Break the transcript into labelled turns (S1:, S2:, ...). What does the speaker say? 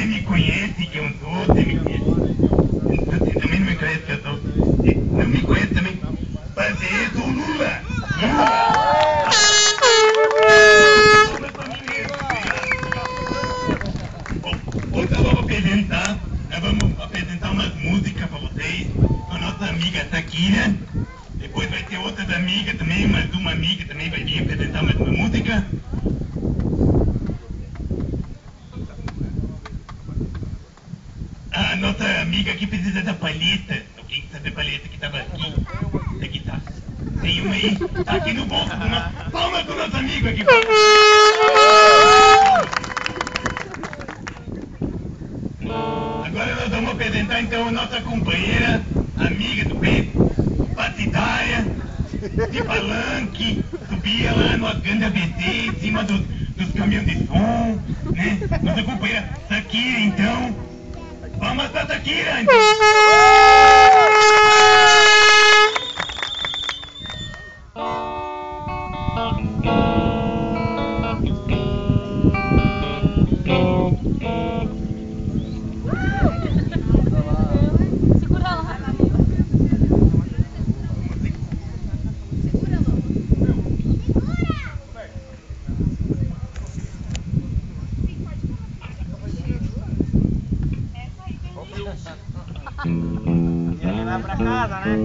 S1: me conhece que eu sou, você me conhece. Você também não me conhece que eu sou. Você não me conhece também. Mas eu sou o Lula. Hoje nós vamos apresentar umas músicas para vocês, com a nossa amiga Shakira. Depois vai ter outras amigas também, mais uma amiga também vai vir apresentar mais uma música. A nossa amiga aqui precisa da palheta. Alguém que sabe a palheta que estava aqui? Aqui tá. Tem uma aí, tá aqui no bolso do nosso... Palmas do nosso amigo aqui. Agora nós vamos apresentar então a nossa companheira, amiga do peito, Patidaia, de palanque, subia lá no grande ABC, em cima dos caminhões de som, né? Nossa companheira Shakira, então. Vamos pra Shakira, então.
S2: E aí vai pra casa, né?